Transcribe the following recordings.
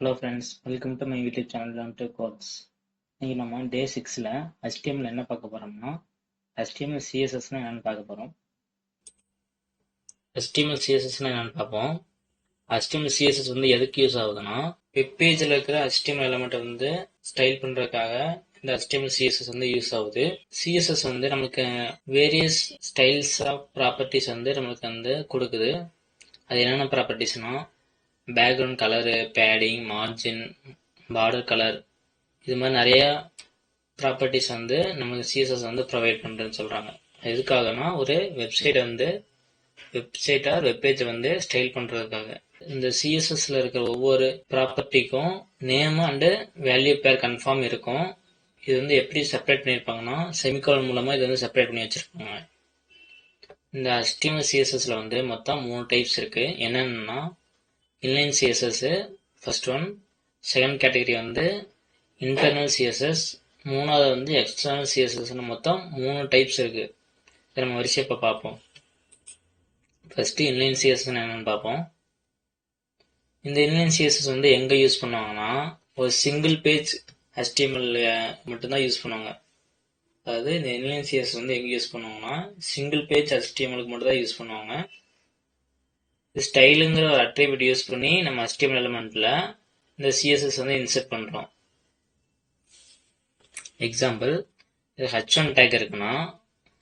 Hello friends, welcome to my YouTube channel Learn to Codes. இன்னைக்கு நம்ம டே 6ல HTML என்ன பார்க்க போறோம்னா HTML CSS என்னன்னு பார்க்க போறோம். HTML CSS என்னன்னு பார்ப்போம். HTML CSS எதுக்கு யூஸ் ஆகுதுன்னா வெப் பேஜ்ல இருக்கிற HTML எலிமெண்ட் ஸ்டைல் பண்றதுக்காக இந்த HTML CSS யூஸ் ஆகுது. CSS நமக்கு வேரியஸ் ஸ்டைல்ஸ் ஆஃப் ப்ராப்பர்ட்டிஸ் நமக்கு கொடுக்குது. அது என்னென்ன ப்ராப்பர்ட்டிஸ்னா background colour, padding, margin, border colour, இது மாதிரி நிறைய ப்ராப்பர்ட்டிஸ் நமக்கு சிஎஸ்எஸ் ப்ரொவைட் பண்ணுறேன்னு சொல்கிறாங்க. எதுக்காகனா ஒரு வெப்சைட் ஆர் வெப்பேஜை ஸ்டைல் பண்ணுறதுக்காக. இந்த சிஎஸ்எஸ்ல இருக்கிற ஒவ்வொரு ப்ராப்பர்ட்டிக்கும் name and value pair confirm இருக்கும். இது எப்படி செப்பரேட் பண்ணியிருப்பாங்கன்னா செமிகாலன் மூலமாக இது செப்பரேட் பண்ணி வச்சுருப்பாங்க. இந்த HTML CSSல மொத்தம் 3 டைப்ஸ் இருக்குது. என்னென்னா inline CSS first one, second category internal CSS, மூணாவது எக்ஸ்டர்னல் CSS. மொத்தம் 3 டைப்ஸ் இருக்கு. இதை நம்ம வரிசையை இப்போ பார்ப்போம். ஃபர்ஸ்ட் இன்லைன் CSS என்னன்னு பார்ப்போம். இந்த இன்லைன் CSS எங்க யூஸ் பண்ணுவாங்கன்னா ஒரு சிங்கிள் பேஜ் HTML மட்டும்தான் யூஸ் பண்ணுவாங்க. அதாவது இந்த இன்லைன் CSS எங்க யூஸ் பண்ணுவாங்கன்னா சிங்கிள் பேஜ் HTMLக்கு மட்டும் தான் யூஸ் பண்ணுவாங்க. ஸ்டைலுங்கிற ஒரு அட்ரிபியூட் யூஸ் பண்ணி நம்ம HTML எலிமெண்ட்ல இந்த CSS இன்சர்ட் பண்றோம். எக்ஸாம்பிள், இது h1 டேக் இருக்குன்னா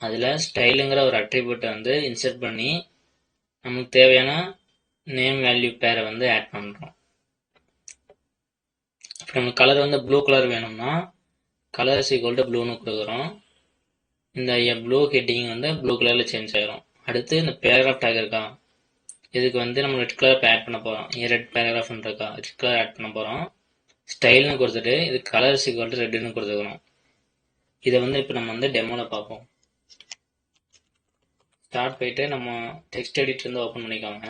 அதுல ஸ்டைலுங்கிற ஒரு அட்ரிபியூட்டை இன்சர்ட் பண்ணி நமக்கு தேவையான நேம் வேல்யூ பேரை ஆட் பண்றோம். இப்போ நம்ம கலர் ப்ளூ கலர் வேணும்னா கலர் இஸ் ஈக்குவல் டு ப்ளூன்னு கொடுக்குறோம். இந்த ப்ளூ ஹெட்டிங் ப்ளூ கலர்ல சேஞ்ச் ஆயிரும். அடுத்து இந்த பேராகிராஃப் டேக் இருக்கா, இதுக்கு நம்ம ரெட் கலர் ஆட் பண்ண போறோம். ரெட் பேராகிராஃப் இருக்கா, ரெட் கலர் ஆட் பண்ண போறோம். ஸ்டைல்னு கொடுத்துட்டு இது கலர் இஸ் ஈக்குவல் டு ரெட்னு கொடுத்துக்கிறோம். இதை இப்போ நம்ம டெமோல பார்ப்போம். ஸ்டார்ட் போயிட்டு நம்ம டெக்ஸ்ட் எடிட்டர் ஓப்பன் பண்ணிக்கோங்க.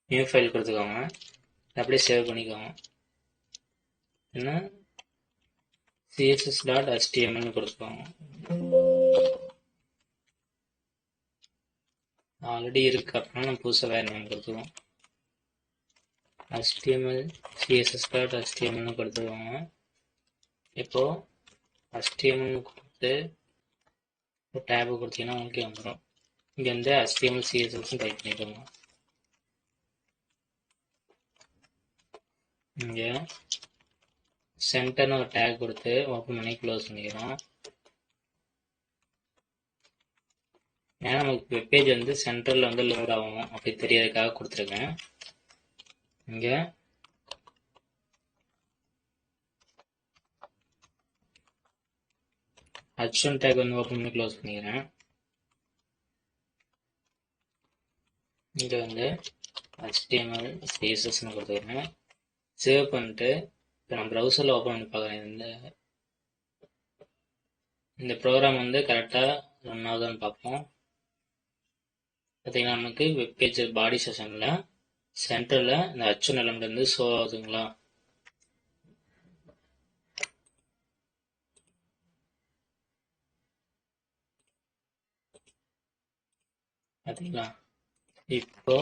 நியூ ஃபைல் கொடுத்துக்கோங்க. அப்படியே சேவ் பண்ணிக்கோங்க. என்ன css.html கொடுத்துக்கோங்க. ஆல்ரெடி இருக்கு, அப்படின்னா நம்ம புதுசாக வேறு நேம் கொடுத்துக்கோம். HTML css.html கொடுத்துக்கோங்க. இப்போ HTML கொடுத்து டேப் கொடுத்தீங்கன்னா உங்களுக்கு வந்துடும். இங்கே HTML CSS டைப் பண்ணிக்கோங்க. இங்கே சென்டர்னு ஒரு டேக் கொடுத்து ஓப்பன் பண்ணி க்ளோஸ் பண்ணிக்கிறோம். ஏன்னா நமக்கு வெப்பேஜ் சென்டர்ல லோட் ஆகும், அப்படி தெரியறதுக்காக கொடுத்துருக்கேன். இங்க h1 டேக் ஓப்பன் பண்ணி க்ளோஸ் பண்ணிக்கிறேன். இங்க HTML CSS கொடுத்துக்கிறேன். சேவ் பண்ணிட்டு இப்போ நான் ப்ரௌசரில் ஓப்பன் பண்ணி பார்க்குறேன். இந்த ப்ரோக்ராம் கரெக்டாக ரன் ஆகுதுன்னு பார்ப்போம். பார்த்தீங்கன்னா நமக்கு வெப்பேஜ் பாடி செஷனில் சென்டரில் இந்த h1 எலிமெண்ட் ஷோ ஆகுதுங்களா. பார்த்தீங்களா, இப்போ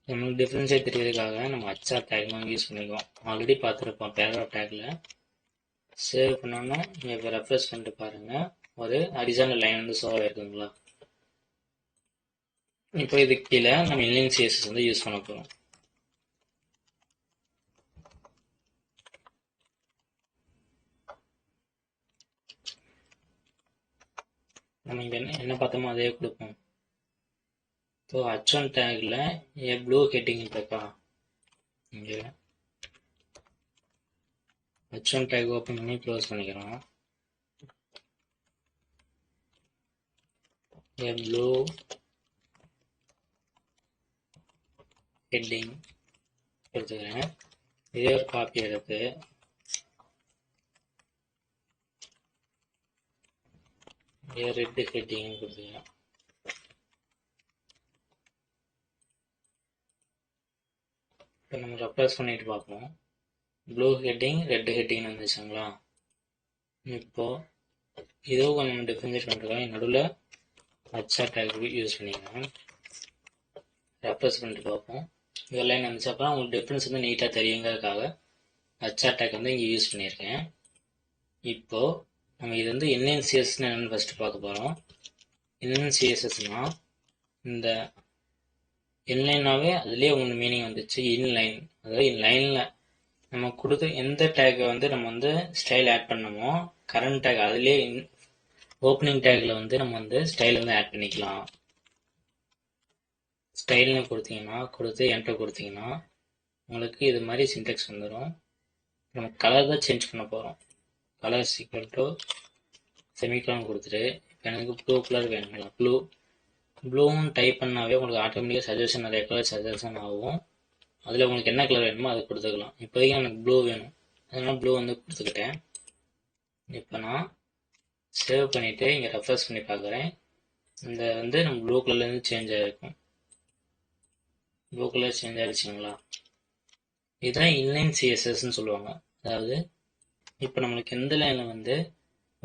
நம்மளுக்கு டிஃபரன்ஷியேட் தெரியறதுக்காக நம்ம HR டேக் யூஸ் பண்ணிக்குவோம். ஆல்ரெடி பார்த்துருப்போம் பேராகிராஃப் டேக்ல. சேவ் பண்ணோன்னா நீங்கள் இப்போ ரெஃப்ரெஷ் பண்ணிட்டு பாருங்க, ஒரு ஹரிசாண்டல் லைன் ஷோ ஆயிருக்குங்களா. இப்போ இதுக்கு கீழே நம்ம இன்லைன் CSS யூஸ் பண்ண போகிறோம். நம்ம இங்கே என்ன பார்த்தோமோ அதே கொடுப்போம். இப்போ h1 டேக்ல ப்ளூ ஹெட்டிங் இருக்கா, இங்கே h1 டேக் ஓப்பன் பண்ணி க்ளோஸ் பண்ணிக்கிறோம். ப்ளூ ஹெட்டிங் கொடுத்துக்கிறேன். இதே ஒரு காப்பி எடுத்து ரெட் ஹெட்டிங் கொடுத்துக்கிறேன். இப்போ நம்ம ரெஃப்ரெஷ் பண்ணிட்டு பார்ப்போம். ப்ளூ ஹெட்டிங் ரெட் ஹெட்டிங் வந்துச்சுங்களா. இப்போ இதுவும் கொஞ்சம் டிஃபரன்ஷியேட் பண்ணுறோம். நடுவில் HR டேக் யூஸ் பண்ணிக்கிறேன். ரெஃப்ரெஷ் பண்ணிட்டு பார்ப்போம். இந்த லைன் வந்துச்சு. அப்புறம் உங்களுக்கு டிஃப்ரென்ஸ் வந்து நீட்டாக தெரியுங்கிறதுக்காக ஹெச்ஆர் டேக் வந்து இங்கே யூஸ் பண்ணியிருக்கேன். இப்போது நம்ம இது வந்து இன்லைன் சிஎஸ்எஸ்ன்னு என்னென்னு ஃபஸ்ட்டு பார்க்க போகிறோம். இன்லைன் சிஎஸ்எஸ்னால் இந்த இன்லைனாகவே அதுலேயே உங்களுக்கு மீனிங் வந்துச்சு. இன்லைன், அதாவது லைனில் நம்ம கொடுத்து எந்த டேக்கை வந்து நம்ம வந்து ஸ்டைல் ஆட் பண்ணமோ கரண்ட் டேக் அதுலேயே ஓப்பனிங் டேக்கில் வந்து நம்ம வந்து ஸ்டைல் வந்து ஆட் பண்ணிக்கலாம். ஸ்டைல்னு கொடுத்து என்டர் கொடுத்தீங்கன்னா உங்களுக்கு இது மாதிரி சின்டெக்ஸ் வந்துடும். நம்ம கலர் தான் சேஞ்ச் பண்ண போகிறோம். கலர் ஈக்குவல் டு செமிகாலன் கொடுத்துட்டு இப்போ எனக்கு ப்ளூ கலர் வேணுங்களா, ப்ளூன்னு டைப் பண்ணாவே உங்களுக்கு ஆட்டோமேட்டிக்காக சஜஷன் நிறைய கலர் சஜஷன் ஆகும். அதில் உங்களுக்கு என்ன கலர் வேணுமோ அதை கொடுத்துக்கலாம். இப்போதைக்கு எனக்கு ப்ளூ வேணும், அதனால் ப்ளூ வந்து கொடுத்துக்கிட்டேன். இப்போ நான் சேவ் பண்ணிவிட்டு இங்கே ரெஃப்ரெஷ் பண்ணி பார்க்குறேன். இந்த வந்து நம்ம ப்ளூ கலர்லேருந்து சேஞ்ச் ஆகிருக்கும். ப்ளூ கலர் சேஞ்ச் ஆகிடுச்சிங்களா? இதுதான் இன்லைன் சிஎஸ்எஸ்ன்னு சொல்லுவாங்க. அதாவது இப்போ நம்மளுக்கு எந்த லைனில் வந்து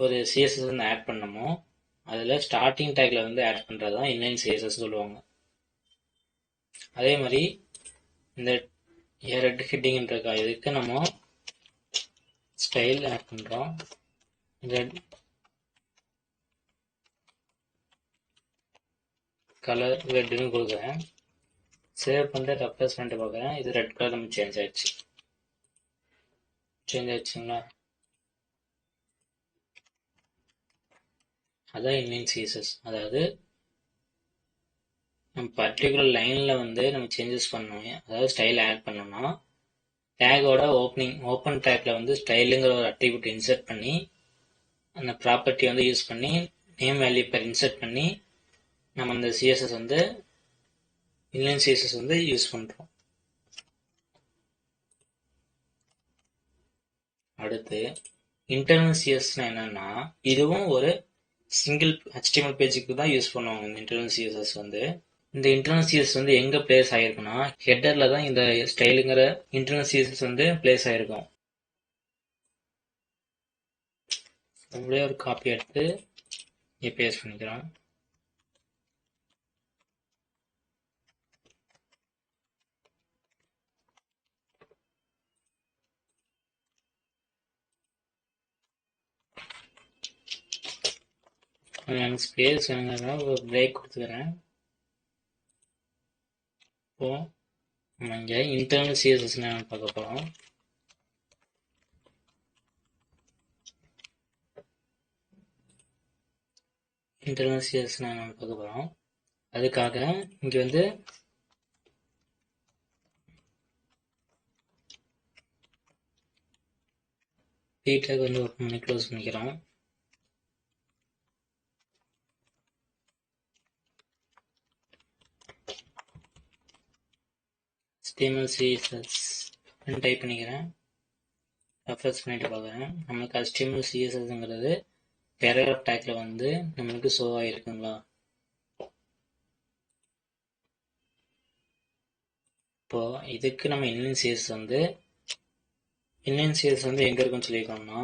ஒரு சிஎஸ்எஸ் வந்து ஆட் பண்ணமோ அதில் ஸ்டார்டிங் டேக்கில் வந்து ஆட் பண்ணுறது தான் இன்லைன் சிஎஸ்எஸ் சொல்லுவாங்க. அதே மாதிரி இந்த ரெட் ஹெட்டிங்ன்ற இதுக்கு நம்ம ஸ்டைல் ஆட் பண்ணுறோம். ரெட் கலர் ரெட்னு கொடுக்குறேன். சேவ் பண்ணிட்டு ரெஃப்ரெஷ் பண்ணிட்டு பார்க்குறேன். இது ரெட் கலர் நம்ம சேஞ்ச் ஆயிடுச்சுங்களா? அதான் இன்லைன் சிஎஸ்எஸ். அதாவது நம்ம பர்டிகுலர் லைனில் வந்து நம்ம சேஞ்சஸ் பண்ணோம், அதாவது ஸ்டைல் ஆட் பண்ணோம்னா டேகோட ஓப்பன் டேக்கில் வந்து ஸ்டைலுங்கிற ஒரு அட்ரிபியூட் இன்சர்ட் பண்ணி அந்த ப்ராப்பர்ட்டி வந்து யூஸ் பண்ணி நேம் வேல்யூ பேர் இன்சர்ட் பண்ணி நம்ம அந்த சிஎஸ்எஸ் வந்து இன்லைன் சிஎஸ்எஸ் வந்து யூஸ் பண்ணுறோம். அடுத்து இன்டர்னல் சிஎஸ்எஸ்னா என்னன்னா இதுவும் ஒரு சிங்கிள் HTML பேஜுக்கு தான் யூஸ் பண்ணுவாங்க. இந்த இன்டர்னல் சிஎஸ்எஸ் வந்து இந்த இன்டர்னல் சிஎஸ்எஸ் வந்து எங்கே பிளேஸ் ஆகிருக்குன்னா ஹெட்டரில் தான் இந்த ஸ்டைலுங்கிற இன்டர்னல் சிஎஸ்எஸ் வந்து பிளேஸ் ஆகிருக்கும். நம்மளே ஒரு காப்பி எடுத்து இங்கே பேஸ்ட் பண்ணிக்கிறோம். எனக்கு ஸ்பேஸ் வேணுங்கிறதுனால ஒரு பிரேக் கொடுத்துக்கிறேன். இப்போ நம்ம இங்கே இன்டர்னல் சிஎஸ்எஸ் பார்க்க போகிறோம். இன்டர்னல் சிஎஸ்எஸ் பார்க்க போகிறோம். அதுக்காக இங்கே வந்து டேக் வந்து ஓப்பன் பண்ணி க்ளோஸ் பண்ணிக்கிறோம். HTML CSS டைப் பண்ணிக்கிறேன். ரெஃப்ரெஷ் பண்ணிட்டு பார்க்குறேன். நம்மளுக்கு HTML CSSங்கிறது பேராகிராஃப் டேக்ல வந்து நம்மளுக்கு ஷோ ஆகிருக்குங்களா? இப்போ இதுக்கு நம்ம இன்லைன் சிஎஸ்எஸ் வந்து எங்கே இருக்குன்னு சொல்லியிருக்கோம்னா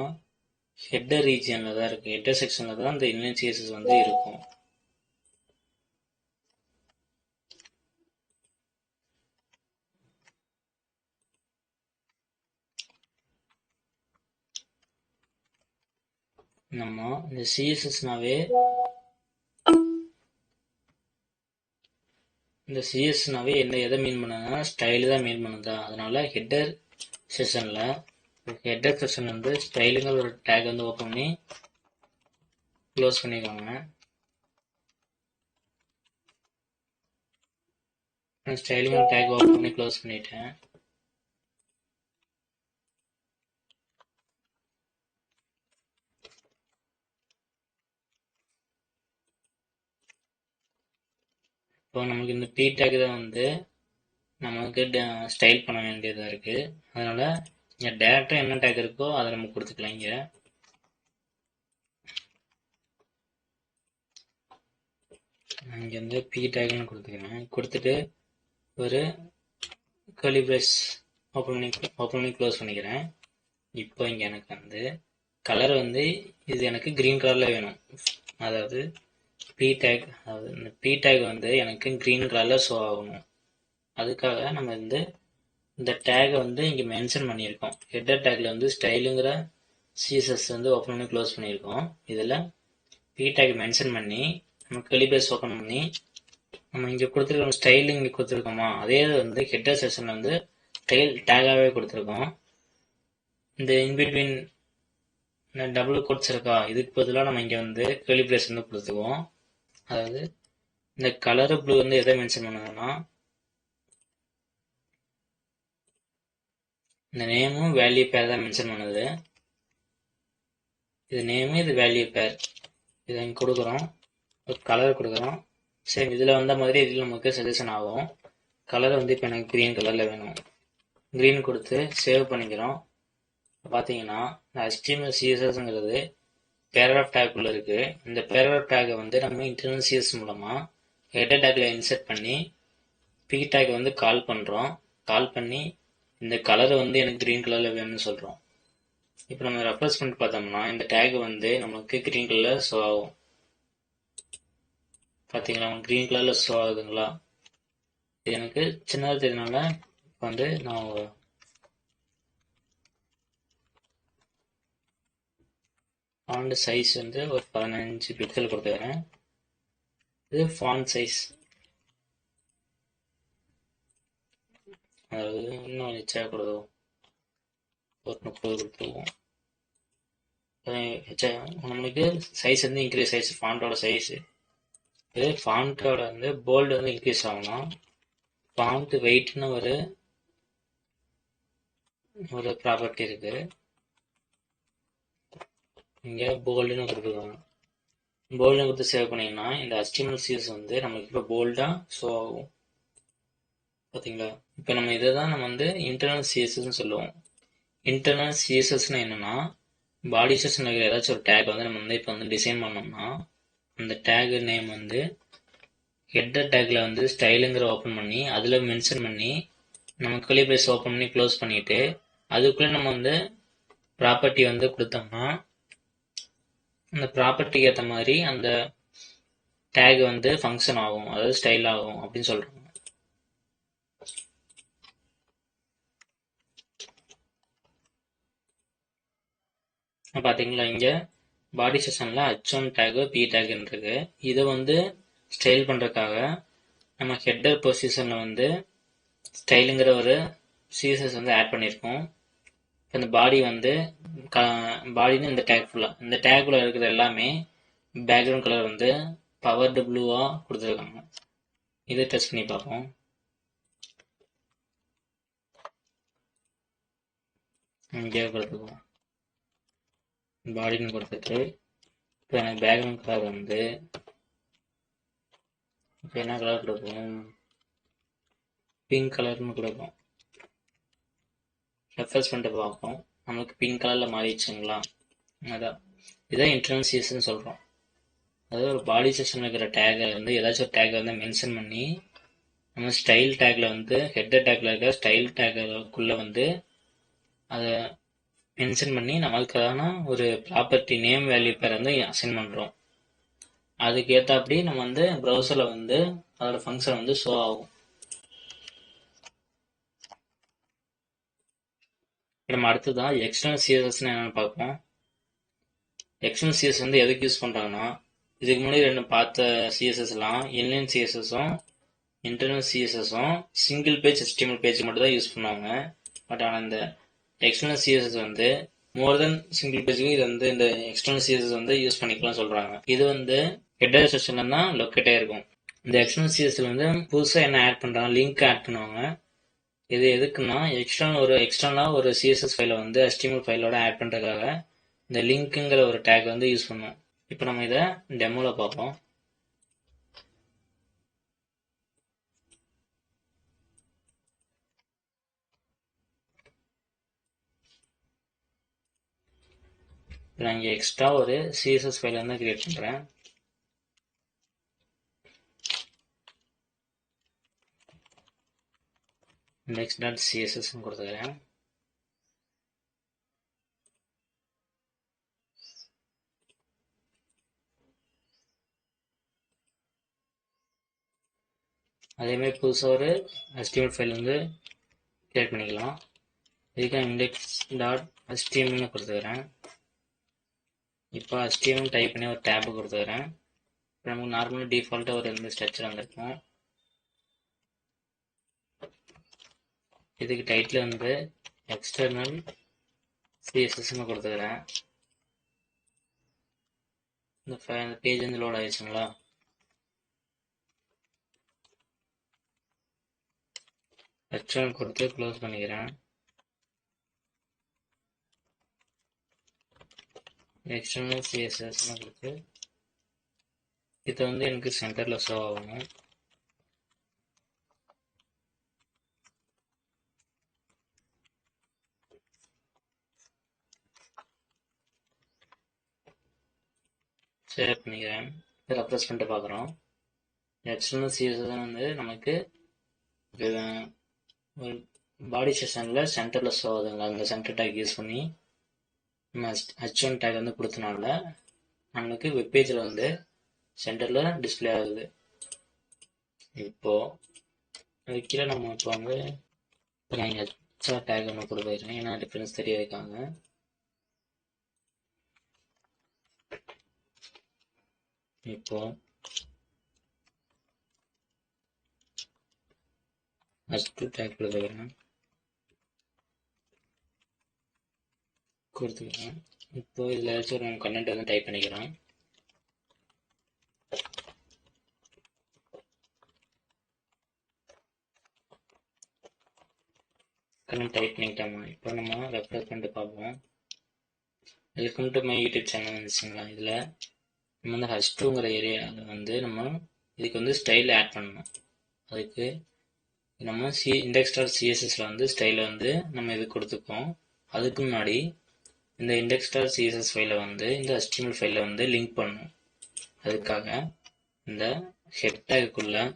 ஹெட்டர் ரீஜியனில் தான் இருக்குது. ஹெட்டர் செக்ஷனில் தான் இந்த இன்லைன் சிஎஸ்எஸ் வந்து இருக்கும். நம்ம இந்த சிஎஸ்எஸ்னாவே எதை மீன் பண்ணுதுன்னா ஸ்டைலு தான் மீன் பண்ணுதா. அதனால ஹெட்டர் செஷன் வந்து ஸ்டைலுங்கிற ஒரு டேக் வந்து ஓப்பன் பண்ணி க்ளோஸ் பண்ணிக்கோங்க. ஸ்டைலுங்கிற டேக் ஓப்பன் பண்ணி க்ளோஸ் பண்ணிட்டேன். இப்போ நமக்கு இந்த P டேக் தான் வந்து நமக்கு ஸ்டைல் பண்ண வேண்டியதாக இருக்குது. அதனால் இங்கே டேரெக்டாக என்ன டேக் இருக்கோ அதை நம்ம கொடுத்துக்கலாம். இங்கே வந்து P டேக்னு கொடுத்துக்கிறேன். கொடுத்துட்டு ஒரு கர்லி பிரேஸ் ஓப்பன் பண்ணி க்ளோஸ் பண்ணிக்கிறேன். இப்போ இங்கே எனக்கு வந்து கலர் வந்து இது எனக்கு க்ரீன் கலரில் வேணும். அதாவது P டேக் வந்து எனக்கு க்ரீன் கலரில் ஷோ ஆகணும். அதுக்காக நம்ம வந்து இந்த டேகை வந்து இங்கே மென்ஷன் பண்ணியிருக்கோம். ஹெட்டர் டேக்ல வந்து ஸ்டைலுங்கிற சிஎஸ்எஸ் வந்து ஓப்பன் பண்ணி க்ளோஸ் பண்ணியிருக்கோம். இதில் பி டேக் மென்ஷன் பண்ணி நம்ம கர்லி பிரேஸ் ஓப்பன் பண்ணி நம்ம இங்கே கொடுத்துருக்கோம் ஸ்டைல் இங்கே கொடுத்துருக்கோமா, அதே வந்து ஹெட்டர் செக்ஷனில் வந்து ஸ்டைல் டேகாகவே கொடுத்துருக்கோம். இந்த இன்பிட்வீன் டபுள் கோட்ஸ் இருக்கா, இதுக்கு பதிலாக நம்ம இங்கே வந்து கர்லி பிரேஸ் வந்து கொடுத்துக்குவோம். அதாவது இந்த கலர் ப்ளூ வந்து எதை மென்ஷன் பண்ணுதுன்னா இந்த நேமும் வேல்யூ பேர் தான் மென்ஷன் பண்ணுது. இது நேமு, இது வேல்யூ பேர். இதை இங்கே கொடுக்குறோம், ஒரு கலர் கொடுக்குறோம். சரி, இதில் வந்த மாதிரி இதில் நமக்கு சஜஷன் ஆகும். கலர் வந்து இப்போ எனக்கு க்ரீன் கலரில் வேணும். க்ரீன் கொடுத்து சேவ் பண்ணிக்கிறோம். பார்த்தீங்கன்னா இந்த HTML CSSங்கிறது பேராகிராஃப் டேக் உள்ள இருக்குது. இந்த பேராகிராஃப் டேக்கை வந்து நம்ம இன்டர்னல் CSS மூலமாக ஹெட்டர் டேக்கில் இன்சர்ட் பண்ணி பி டேக் வந்து கால் பண்ணுறோம். கால் பண்ணி இந்த கலரை வந்து எனக்கு க்ரீன் கலரில் வேணும்னு சொல்கிறோம். இப்போ நம்ம ரெஃப்ரெஷ் பண்ணிட்டு பார்த்தோம்னா இந்த டேக் வந்து நமக்கு க்ரீன் கலரில் ஷோ ஆகும். பார்த்தீங்களா, க்ரீன் கலரில் ஷோ ஆகுதுங்களா? இது எனக்கு சின்னதாக தெரியுதுனால இப்போ வந்து நான் ஃபாண்ட் சைஸ் வந்து ஒரு 15 பிக்சல் கொடுத்துக்கிறேன். இது ஃபாண்ட் சைஸ், அதாவது இன்னும் ரிச்சாக கொடுக்கும், ஒரு 30 கொடுத்துருவோம். நம்மளுக்கு சைஸ் வந்து இன்க்ரீஸ் ஆயிடுச்சு, ஃபாண்டோட சைஸு. இது ஃபாண்டோட வந்து போல்டு வந்து இன்க்ரீஸ் ஆகணும். ஃபாண்ட் வெயிட்னு ஒரு ப்ராப்பர்ட்டி இருக்கு. இங்கே போல்டுன்னு கொடுத்துருக்காங்க. போல்டுன்னு கொடுத்து சேவ் பண்ணிங்கன்னா இந்த HTML CSS வந்து நம்மளுக்கு இப்போ போல்டாக ஷோ ஆகும். பார்த்தீங்களா, இப்போ நம்ம இதை தான் நம்ம வந்து இன்டர்னல் CSSன்னு சொல்லுவோம். இன்டர்னல் CSSன்னு என்னன்னா பாடி செக்ஷனில் இருக்கிற ஏதாச்சும் ஒரு டேக் வந்து நம்ம வந்து இப்போ வந்து டிசைன் பண்ணோம்னா அந்த டேக் நேம் வந்து ஹெட்டர் டேக்ல வந்து ஸ்டைலுங்கிற ஓப்பன் பண்ணி அதில் மென்ஷன் பண்ணி நம்ம கர்லி பிரேஸ் ஓப்பன் பண்ணி க்ளோஸ் பண்ணிட்டு அதுக்குள்ளே நம்ம வந்து ப்ராப்பர்ட்டி வந்து கொடுத்தோம்னா அந்த ப்ராப்பர்ட்டிக்கு ஏற்ற மாதிரி அந்த டேக் வந்து ஃபங்க்ஷன் ஆகும், அதாவது ஸ்டைல் ஆகும் அப்படின்னு சொல்கிறாங்க. பார்த்தீங்களா, இங்கே பாடி செக்ஷனில் H1 டேகு பி டேக்னு இருக்கு. இதை வந்து ஸ்டைல் பண்ணுறதுக்காக நம்ம ஹெட்டர் பொசிஷனில் வந்து ஸ்டைலுங்கிற ஒரு CSS வந்து ஆட் பண்ணியிருக்கோம். இந்த பாடி வந்து பாடின்னு இந்த டேக் ஃபுல்லாக, இந்த டேக்குள்ள இருக்கிற எல்லாமே பேக்ரவுண்ட் கலர் வந்து பவர்டு ப்ளூவாக கொடுத்துருக்காங்க. இதை டெஸ்ட் பண்ணி பார்ப்போம். இங்கே கொடுத்துக்குவோம், பாடின்னு கொடுத்துட்டு இப்போ எனக்கு பேக்ரவுண்ட் கலர் வந்து இப்போ என்ன கலர் கொடுப்போம், பிங்க் கலர்னு கொடுப்போம். ரெஃப்ரெஷ் பண்ணிட்டு பார்ப்போம், நம்மளுக்கு பிங்க் கலரில் மாறிடுச்சுங்களா. அதான் இதான் இன்டர்னல் CSSன்னு சொல்கிறோம். அதாவது ஒரு பாடி செக்ஷன் இருக்கிற டேகை வந்து ஏதாச்சும் ஒரு டேகை வந்து மென்ஷன் பண்ணி நம்ம ஸ்டைல் டேக்ல வந்து ஹெட்டர் டேக்ல இருக்க ஸ்டைல் டேக்குள்ளே வந்து அதை மென்ஷன் பண்ணி நம்மளுக்கான ஒரு ப்ராப்பர்ட்டி நேம் வேல்யூ பேர் வந்து அசைன் பண்ணுறோம். அதுக்கு ஏற்றாப்படி நம்ம வந்து ப்ரௌசரில் வந்து அதோட ஃபங்க்ஷன் வந்து ஷோ ஆகும். நம்ம அடுத்ததான் எக்ஸ்டர்னல் CSSன்னு என்னென்னு பார்ப்போம். எக்ஸ்டர்னல் CSS வந்து எதுக்கு யூஸ் பண்ணுறாங்கன்னா இதுக்கு முன்னாடி ரெண்டு பார்த்த CSSலாம் இன்லைன் CSSம் இன்டர்னல் CSSம் சிங்கிள் பேஜ் HTML பேஜ் மட்டும் தான் யூஸ் பண்ணுவாங்க. பட் ஆனால் இந்த எக்ஸ்டர்னல் CSS வந்து மோர் தென் சிங்கிள் பேஜுக்கு இது வந்து இந்த எக்ஸ்டர்னல் CSS வந்து யூஸ் பண்ணிக்கலாம் சொல்கிறாங்க. இது வந்து ஹெட்டர் செக்ஷனில் தான் லொக்கேட் ஆகிருக்கும். இந்த எக்ஸ்டர்னல் CSSல வந்து புதுசாக என்ன ஆட் பண்ணுறாங்க, லிங்க் ஆட் பண்ணுவாங்க. இது எதுக்குன்னா எக்ஸ்டர்னலாக ஒரு CSS ஃபைலை வந்து HTML ஃபைலோட ஆட் பண்ணுறதுக்காக இந்த லிங்க்குங்கிற ஒரு டேக் வந்து யூஸ் பண்ணுவோம். இப்போ நம்ம இதை டெமோவில் பார்ப்போம். நான் இங்கே எக்ஸ்ட்ரா ஒரு CSS ஃபைல் வந்து கிரியேட் பண்ணுறேன். index.css கொடுத்துக்கிறேன். அதேமாதிரி புதுசாக ஒரு HTML ஃபைல் வந்து கிரியேட் பண்ணிக்கலாம். இதுக்கு index.html கொடுத்துக்கிறேன். இப்போ HTML டைப் பண்ணி ஒரு டேப் கொடுத்துக்கிறேன். இப்போ நமக்கு நார்மலாக டிஃபால்ட்டாக ஒரு இந்த ஸ்ட்ரக்சர் வந்திருக்கும். இதுக்கு டைட்டில் வந்து எக்ஸ்டர்னல் CSSன்னு கொடுத்துக்கிறேன். இந்த பேஜ் வந்து லோட் ஆயிடுச்சுங்களா? H1 கொடுத்து க்ளோஸ் பண்ணிக்கிறேன். எக்ஸ்டர்னல் CSSன்னு கொடுத்து இது வந்து எனக்கு சென்டரில் ஷோ ஆகணும். சேவ் பண்ணிக்கிறேன். இதை ரெப்ரெஸ் பண்ணிட்டு பார்க்குறோம். எக்ஸ்டர்னல் CSS வந்து நமக்கு ஒரு பாடி செஷனில் சென்டரில் ஷோ ஆகுதுங்களா? அந்த சென்டர் டேக் யூஸ் பண்ணி நம்ம H1 டேக் வந்து கொடுத்தனால நம்மளுக்கு வெப்பேஜில் வந்து சென்டரில் டிஸ்பிளே ஆகுது. இப்போது அதுக்கீழே நம்ம இப்போ வந்து இப்போ நான் எக்ஸ்ட்ரா டேக் ஒன்று கொடுத்துருக்கேன். ஏன்னா டிஃப்ரென்ஸ் தெரிய வைக்காங்க. இப்போ H2 டேக் கொடுத்துக்கிறேன். இப்போ இதில் ஏதாச்சும் ஒரு கண்டென்ட் வந்து டைப் பண்ணிக்கிறோம். கண்டென்ட் டைப் பண்ணிக்கிட்டோமா? இப்போ நம்ம ரெஃப்ரெஷ் பண்ணிட்டு பார்ப்போம். Welcome to my YouTube channel இருந்துச்சுங்களா? இதில் நம்ம வந்து H2ங்கிற ஏரியாவில் வந்து நம்ம இதுக்கு வந்து ஸ்டைல் ஆட் பண்ணணும். அதுக்கு நம்ம index.cssல வந்து ஸ்டைலை வந்து நம்ம இது கொடுத்துக்கோம். அதுக்கு முன்னாடி இந்த index.css ஃபைலை வந்து இந்த HTML ஃபைலை வந்து லிங்க் பண்ணணும். அதுக்காக இந்த ஹெட் டேக்குள்ள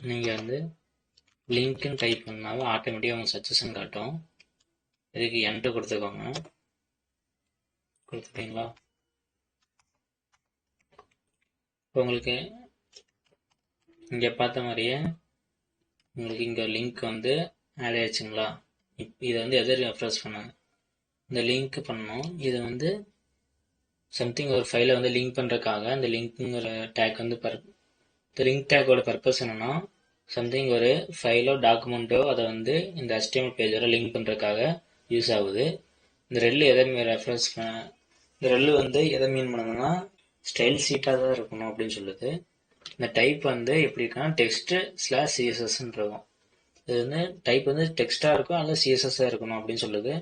நீங்கள் வந்து லிங்க்னு டைப் பண்ணாலும் ஆட்டோமேட்டிக்காக உங்கள் சஜஷன் காட்டும். இதுக்கு என்ட்ரு கொடுத்துக்கோங்க. கொடுத்துட்டீங்களா? இப்போ உங்களுக்கு இங்கே பார்த்த மாதிரியே உங்களுக்கு இங்கே லிங்க் வந்து ஆட் ஆயிடுச்சுங்களா? இதை வந்து எதை ரெஃப்ரெஷ் பண்ணாங்க இந்த லிங்க் பண்ணோம். இது வந்து சம்திங் ஒரு ஃபைலை வந்து லிங்க் பண்ணுறதுக்காக இந்த லிங்க்குங்கிற டேக் வந்து இந்த லிங்க் டேக்கோட பர்பஸ் என்னென்னா சம்திங் ஒரு ஃபைலோ டாக்குமெண்ட்டோ அதை வந்து இந்த HTML பேஜோட லிங்க் பண்ணுறதுக்காக யூஸ் ஆகுது. இந்த ரெல்லு எதை ரெஃபரன்ஸ் இந்த ரெல்லு வந்து எதை மீன் பண்ணுதுன்னா ஸ்டைல் சீட்டாக தான் இருக்கணும் அப்படின்னு சொல்லுது. இந்த டைப் வந்து எப்படி இருக்குன்னா text/CSSன்னு இருக்கும். இது வந்து டைப் வந்து டெக்ஸ்டாக இருக்கும் அல்லது CSSஆக இருக்கணும் அப்படின்னு சொல்லுது.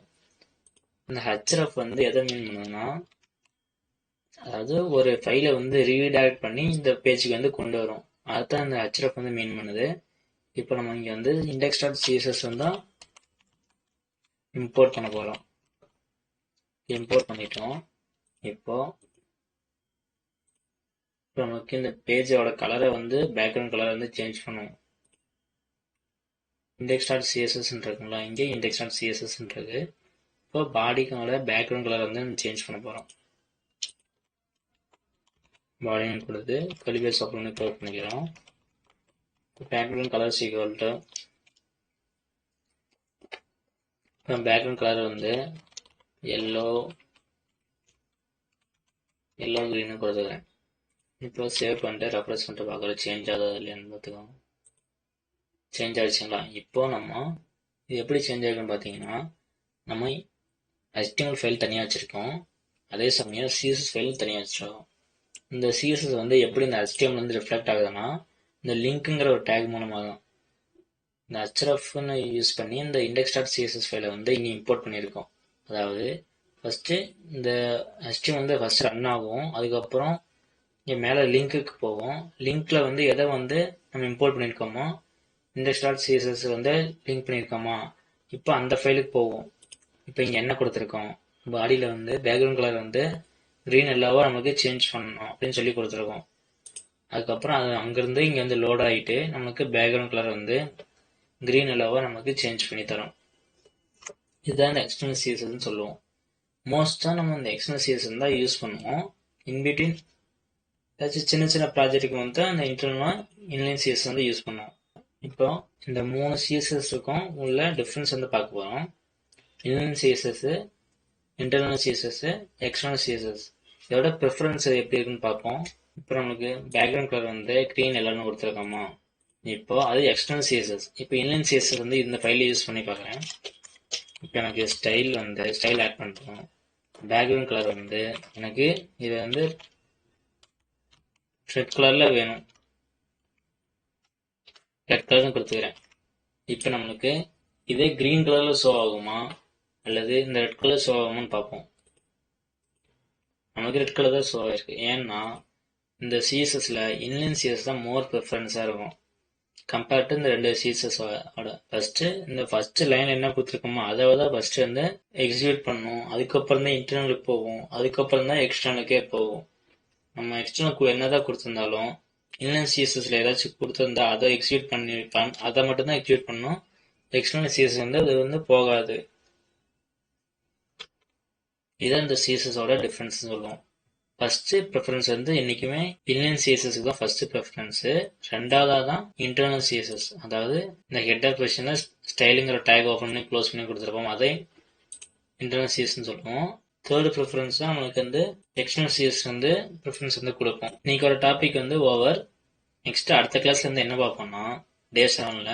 இந்த href வந்து எதை மீன் பண்ணுதுன்னா அதாவது ஒரு ஃபைலை வந்து ரீடைரக்ட் பண்ணி இந்த பேஜுக்கு வந்து கொண்டு வரும். அதுதான் இந்த href வந்து மீன் பண்ணுது. இப்போ நம்ம இங்கே வந்து index.css வந்து இம்போர்ட் பண்ண போகிறோம். இம்போர்ட் பண்ணிட்டோம். இப்போ நமக்கு இந்த பேஜோட கலரை வந்து பேக்ரவுண்ட் கலரை வந்து சேஞ்ச் பண்ணுவோம். index.css இருக்குங்களா? இங்கே index.css இருக்கு. இப்போ பாடிக்கான பேக்ரவுண்ட் கலர் வந்து நம்ம சேஞ்ச் பண்ண போகிறோம். பாடி கொடுத்து கலிபேஸ் அப்படின்னு க்ளோஸ் பண்ணிக்கிறோம். Background colour equal to background colour வந்து எல்லோ கிரீனு கொடுத்துக்கிறேன். இப்போ சேவ் பண்ணிட்டு ரெஃப்ரெஷ் பண்ணிட்டு பார்க்குறோம் சேஞ்ச் ஆகுது இல்லையான்னு பார்த்துக்கோங்க. சேஞ்ச் ஆகிடுச்சுங்களா? இப்போ நம்ம இது எப்படி சேஞ்ச் ஆகிருக்குன்னு பார்த்தீங்கன்னா நம்ம HTML ஃபைல் தனியாக வச்சுருக்கோம். அதே சமயம் CSS ஃபைல் தனியாக வச்சுருக்கோம். இந்த CSS வந்து எப்படி இந்த HTML வந்து ரிஃப்ளெக்ட் ஆகுதுன்னா இந்த லிங்க்குங்கிற ஒரு டேக் மூலமாக தான். இந்த hrefன்னு யூஸ் பண்ணி இந்த index.css ஃபைலை வந்து இங்கே இம்போர்ட் பண்ணியிருக்கோம். அதாவது ஃபஸ்ட்டு இந்த HTML வந்து ஃபஸ்ட் ரன் ஆகும். அதுக்கப்புறம் இங்கே மேலே லிங்க்குக்கு போவோம். லிங்க்கில் வந்து எதை வந்து நம்ம இம்போர்ட் பண்ணியிருக்கோமோ index.css வந்து லிங்க் பண்ணியிருக்கோமா இப்போ அந்த ஃபைலுக்கு போவோம். இப்போ இங்கே என்ன கொடுத்துருக்கோம்? பாடியில் வந்து பேக்ரவுண்ட் கலர் வந்து க்ரீன் எல்லோவோ நமக்கு சேஞ்ச் பண்ணணும் அப்படின்னு சொல்லி கொடுத்துருக்கோம். அதுக்கப்புறம் அது அங்கேருந்து இங்கே வந்து லோட் ஆகிட்டு நமக்கு பேக்ரவுண்ட் கலர் வந்து க்ரீன் எல்லோவோ நமக்கு சேஞ்ச் பண்ணி தரோம். இதுதான் இந்த எக்ஸ்டர்னல் CSSன்னு சொல்லுவோம். மோஸ்ட்டாக நம்ம இந்த எக்ஸ்டர்னல் CSS தான் யூஸ் பண்ணுவோம். இன்பிட்வீன் ஏதாச்சும் சின்ன சின்ன ப்ராஜெக்ட்டுக்கு வந்து அந்த இன்டர்னலாக இன்லைன் சிஎஸ் வந்து யூஸ் பண்ணுவோம். இப்போ இந்த 3 சிஎஸ்எஸ்க்கும் உள்ள டிஃப்ரென்ஸ் வந்து பார்க்க போகிறோம். Inline CSS, internal CSS, external CSS. இதோட ப்ரிஃபரன்ஸ் எப்படி இருக்குன்னு பார்ப்போம். இப்போ நம்மளுக்கு பேக்ரவுண்ட் கலர் வந்து க்ரீன் எல்லாரும் கொடுத்துருக்கோமா, இப்போ அது எக்ஸ்டர்னல் சிஎஸ்எஸ். இப்போ இன்லைன் சிஎஸ்எஸ் வந்து இந்த ஃபைலில் யூஸ் பண்ணி பார்க்குறேன். இப்போ எனக்கு ஸ்டைல் ஆட் பண்ணுறோம். பேக்ரவுண்ட் கலர் வந்து எனக்கு இது வந்து ரெட் கலரில் வேணும், ரெட் கலர் கொடுத்துக்கிறேன். இப்போ நம்மளுக்கு இதே க்ரீன் கலரில் ஷோ ஆகுமா அல்லது இந்த ரெட் கலர் ஷோ ஆகுமான்னு பார்ப்போம். நமக்கு ரெட் கலர் தான் ஷோ ஆகிருக்கு. ஏன்னா இந்த சிஎஸ்எஸ்ல இன்லைன் சிஎஸ் தான் மோர் ப்ரிஃபரன்ஸாக இருக்கும் கம்பேர்ட் டு இந்த 2 சிஎஸ்எஸோட. ஃபர்ஸ்ட் லைன் என்ன கொடுத்துருக்கோமோ அதை தான் ஃபர்ஸ்ட் வந்து எக்ஸிக்யூட் பண்ணும். அதுக்கப்புறம் தான் இன்டர்னலுக்கு போகும், அதுக்கப்புறம் தான் எக்ஸ்டர்னலுக்கே போகும். நம்ம எக்ஸ்டர்னலுக்கு என்னதான் கொடுத்துருந்தாலும் இன்லைன் சிஎஸ்எஸ்ல ஏதாச்சும் கொடுத்துருந்தா அதை எக்ஸிக்யூட் பண்ணிருப்பான், அதை மட்டும் தான் எக்ஸிக்யூட் பண்ணும். எக்ஸ்டர்னல் சிஎஸ் வந்து அது வந்து போகாது. இதான் இந்த சிஎஸ்எஸோட டிஃப்ரென்ஸ் சொல்லுவோம். ஃபர்ஸ்ட் ப்ரிஃபரன்ஸ் வந்து என்னைக்குமே இன்லைன் சிஎஸ்எஸ் தான் ஃபர்ஸ்ட் ப்ரிஃபரன்ஸ். ரெண்டாவதா தான் இன்டர்னல் சிஎஸ்எஸ். அதாவது இந்த ஹெட்டர் பொசிஷன்ல ஸ்டைலுங்கிற டேக் ஓப்பன் பண்ணி க்ளோஸ் பண்ணி கொடுத்துருப்போம், அதை இன்டர்னல் சிஎஸ்ன்னு சொல்லுவோம். தேர்ட் ப்ரிஃபரன்ஸ் தான் நம்மளுக்கு வந்து எக்ஸ்டர்னல் சிஎஸ் வந்து ப்ரிஃபரன்ஸ் வந்து கொடுப்போம். இன்னைக்கு ஒரு டாபிக் வந்து ஓவர். நெக்ஸ்ட் அடுத்த கிளாஸ்ல இருந்து என்ன பார்ப்போம்னா டே 7ல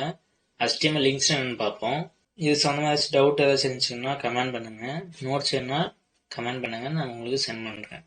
HTML லிங்க்ஸ் என்னன்னு பார்ப்போம். இது சம்மந்தமாக டவுட் ஏதாச்சும் இருந்துச்சுன்னா கமெண்ட் பண்ணுங்க. நோட்ஸ் என்ன கமெண்ட் பண்ணுங்க, நான் உங்களுக்கு சென்ட் பண்றேன்.